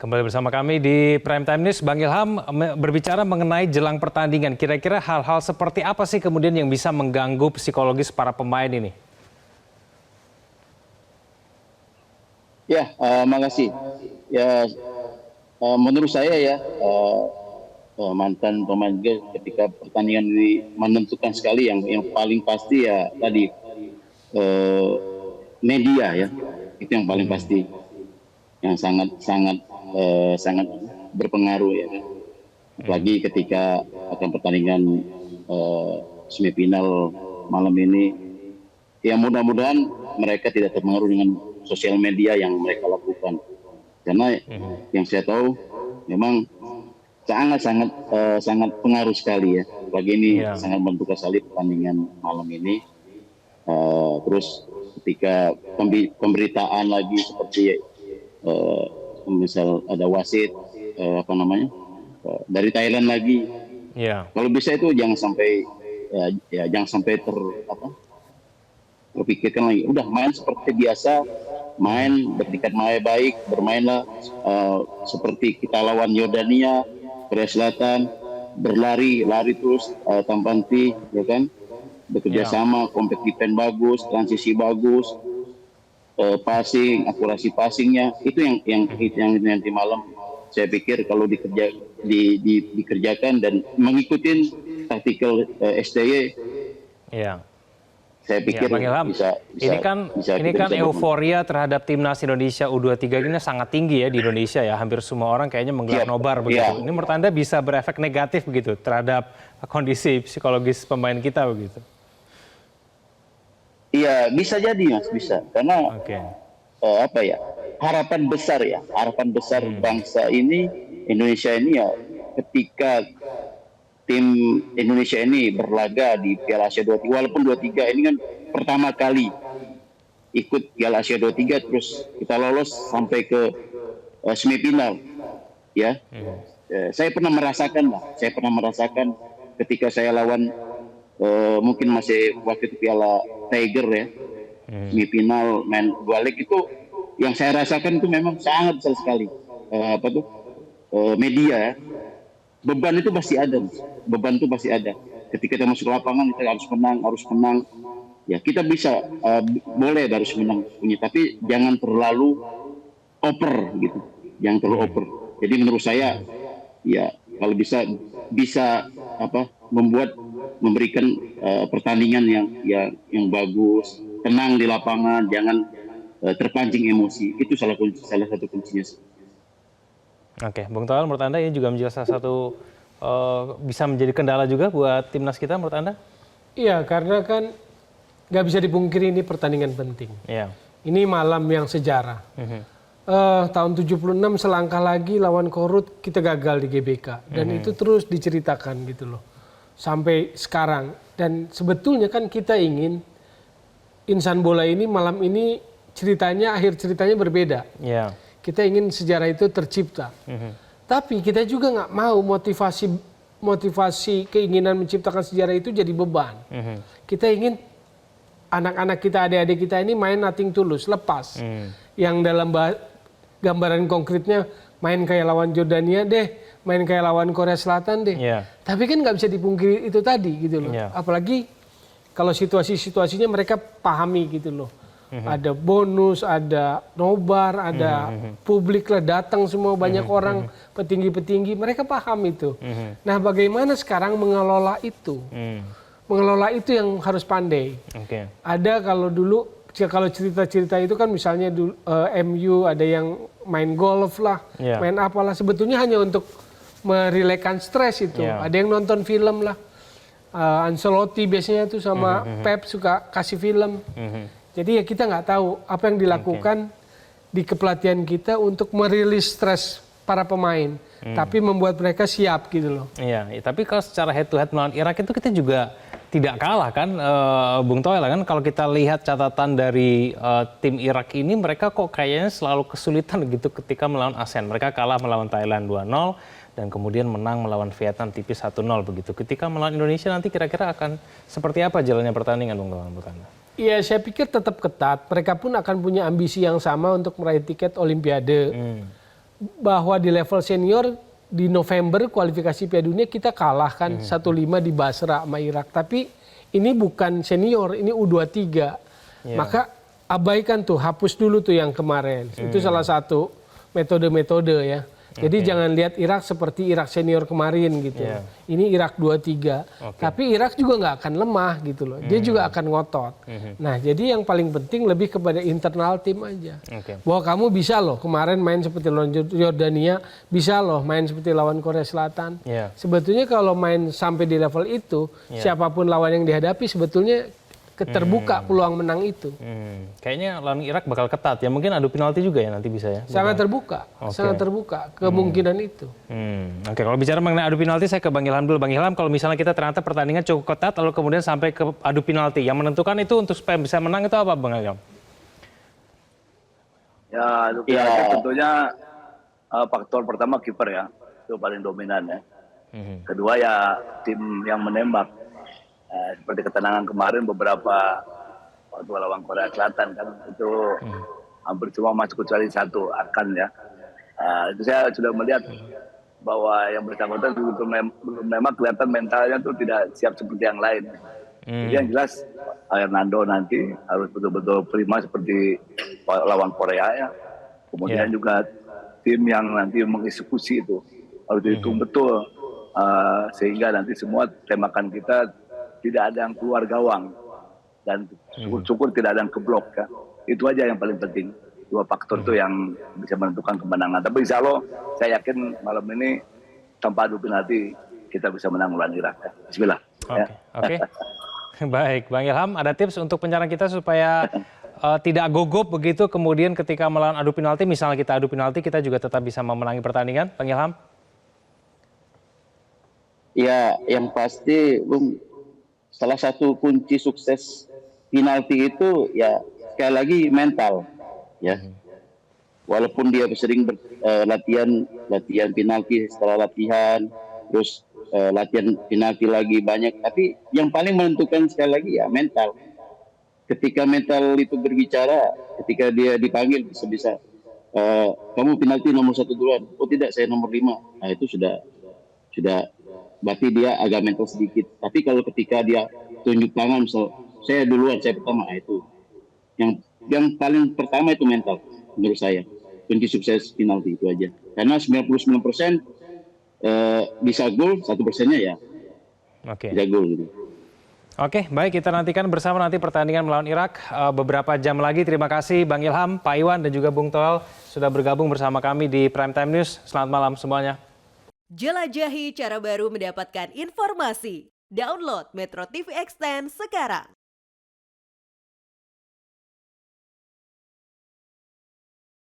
Kembali bersama kami di Prime Time News, Bang Ilham berbicara mengenai jelang pertandingan. Kira-kira hal-hal seperti apa sih kemudian yang bisa mengganggu psikologis para pemain ini? Ya, makasih. Ya, menurut saya ya, mantan pemain juga ketika pertandingan ini menentukan sekali yang paling pasti ya tadi media ya, itu yang paling pasti, yang sangat berpengaruh ya, apalagi ketika akan pertandingan semifinal malam ini. Ya mudah-mudahan mereka tidak terpengaruh dengan sosial media yang mereka lakukan, karena yang saya tahu memang sangat pengaruh sekali ya. Apalagi ini sangat menentukan sekali pertandingan malam ini. Terus ketika pemberitaan lagi seperti misal ada wasit dari Thailand lagi, kalau bisa itu jangan sampai terpikirkan lagi. Udah main seperti biasa, main bertingkat baik, bermainlah seperti kita lawan Yordania, Korea Selatan, lari terus tanpa henti, ya kan? Bekerja sama, kompetitif bagus, transisi bagus, passing, akurasi passingnya, itu yang nanti malam saya pikir kalau dikerjakan dan mengikuti taktikal STY. Saya pikir Bang Ilham, ini kan euforia terhadap timnas Indonesia U23 ini sangat tinggi ya di Indonesia ya. Hampir semua orang kayaknya menggelar nobar begitu. Ini menurut Anda bisa berefek negatif begitu terhadap kondisi psikologis pemain kita begitu? Iya, bisa jadi Mas, bisa. Karena harapan besar bangsa ini, Indonesia ini ya, ketika tim Indonesia ini berlaga di Piala Asia 23, walaupun 23 ini kan pertama kali ikut Piala Asia 23, terus kita lolos sampai ke semifinal, ya. Saya pernah merasakan ketika saya lawan mungkin masih waktu itu Piala Tiger ya, semifinal main dua leg, itu yang saya rasakan itu memang sangat besar sekali. Media ya. Beban itu pasti ada. Ketika kita masuk lapangan kita harus menang. Ya kita bisa boleh harus menang punya, tapi jangan terlalu over gitu. Jangan terlalu over. Jadi menurut saya ya kalau bisa memberikan pertandingan yang bagus, tenang di lapangan, jangan terpancing emosi. Itu salah satu kuncinya. Oke, Bung Toel, menurut Anda ini juga menjadi salah satu bisa menjadi kendala juga buat timnas kita menurut Anda? Iya, karena kan nggak bisa dipungkiri ini pertandingan penting. Ini malam yang sejarah. Tahun 76 selangkah lagi lawan Korut kita gagal di GBK. Dan itu terus diceritakan gitu loh. Sampai sekarang. Dan sebetulnya kan kita ingin insan bola ini malam ini akhir ceritanya berbeda. Kita ingin sejarah itu tercipta. Tapi kita juga nggak mau motivasi keinginan menciptakan sejarah itu jadi beban. Kita ingin anak-anak kita, adik-adik kita ini main nothing tulus, lepas. Yang dalam gambaran konkretnya main kayak lawan Jordania deh, main kayak lawan Korea Selatan deh. Tapi kan nggak bisa dipungkiri itu tadi gitu loh. Apalagi kalau situasinya mereka pahami gitu loh. Ada bonus, ada nobar, ada publik lah datang semua, banyak orang, petinggi-petinggi, mereka paham itu. Nah bagaimana sekarang mengelola itu? Mengelola itu yang harus pandai. Ada kalau cerita-cerita itu kan misalnya MU ada yang main golf lah, main apalah, sebetulnya hanya untuk merilekkan stres itu. Ada yang nonton film lah. Ancelotti biasanya tuh sama Pep suka kasih film. Jadi ya kita nggak tahu apa yang dilakukan di kepelatihan kita untuk merilis stres para pemain, tapi membuat mereka siap gitu loh. Iya, tapi kalau secara head to head melawan Irak itu kita juga tidak kalah kan, Bung Toel kan? Kalau kita lihat catatan dari tim Irak ini, mereka kok kayaknya selalu kesulitan gitu ketika melawan ASEAN. Mereka kalah melawan Thailand 2-0 dan kemudian menang melawan Vietnam tipis 1-0 begitu. Ketika melawan Indonesia nanti kira-kira akan seperti apa jalannya pertandingan, Bung Toel, menurut Anda? Iya, saya pikir tetap ketat. Mereka pun akan punya ambisi yang sama untuk meraih tiket Olimpiade. bahwa di level senior di November kualifikasi Piala Dunia kita kalah kan 1-5 di Basra sama Irak. Tapi ini bukan senior, ini U23. Maka abaikan tuh, hapus dulu tuh yang kemarin. Itu salah satu metode-metode ya. Jadi jangan lihat Irak seperti Irak senior kemarin gitu. Ini Irak 23. Tapi Irak juga nggak akan lemah gitu loh. Dia juga akan ngotot. Nah jadi yang paling penting lebih kepada internal tim aja. Bahwa kamu bisa loh kemarin main seperti lawan Yordania, bisa loh main seperti lawan Korea Selatan. Sebetulnya kalau main sampai di level itu, siapapun lawan yang dihadapi sebetulnya terbuka peluang menang itu. Kayaknya lawan Irak bakal ketat ya. Mungkin adu penalti juga ya nanti bisa ya. Sangat terbuka, sangat terbuka kemungkinan itu. Oke, kalau bicara mengenai adu penalti saya ke Bang Ilham dulu. Bang Ilham, kalau misalnya kita ternyata pertandingan cukup ketat lalu kemudian sampai ke adu penalti, yang menentukan itu untuk supaya bisa menang itu apa, Bang Ilham? Ya, adu penalti tentunya faktor pertama kiper ya, itu paling dominan ya. Kedua ya tim yang menembak. Seperti ketenangan kemarin beberapa waktu lawan Korea Selatan kan itu hampir semua masuk kecuali satu akan ya. Itu saya sudah melihat bahwa yang bersangkutan belum memang kelihatan mentalnya tuh tidak siap seperti yang lain. Jadi yang jelas Hernando nanti harus betul-betul prima seperti lawan Korea ya. Kemudian juga tim yang nanti mengeksekusi itu harus dihitung betul sehingga nanti semua tembakan kita tidak ada yang keluar gawang dan syukur-syukur tidak ada yang keblok ya. Itu aja yang paling penting. Dua faktor itu yang bisa menentukan kemenangan. Tapi insya Allah saya yakin malam ini tanpa adu penalti kita bisa menang melawan Irak. Ya. Bismillah. Oke. Baik, Bang Ilham, ada tips untuk penyerang kita supaya tidak gogop begitu kemudian ketika melawan adu penalti, misalnya kita adu penalti kita juga tetap bisa memenangi pertandingan, Bang Ilham? Ya, yang pasti Bung, salah satu kunci sukses penalti itu ya sekali lagi mental ya. Walaupun dia sering latihan penalti setelah latihan, terus latihan penalti lagi banyak, tapi yang paling menentukan sekali lagi ya mental. Ketika mental itu berbicara, ketika dia dipanggil bisa kamu penalti nomor 1 duluan, oh tidak saya nomor 5, nah itu sudah berarti dia agak mental sedikit. Tapi kalau ketika dia tunjuk tangan, misal saya duluan, saya pertama, itu yang paling pertama itu mental menurut saya. Kunci sukses penalti itu aja. Karena 99% bisa gol, 1%-nya ya bisa gol gitu. Oke, baik, kita nantikan bersama nanti pertandingan melawan Irak beberapa jam lagi. Terima kasih Bang Ilham, Pak Iwan dan juga Bung Toel sudah bergabung bersama kami di Prime Time News. Selamat malam semuanya. Jelajahi cara baru mendapatkan informasi. Download Metro TV Extend sekarang.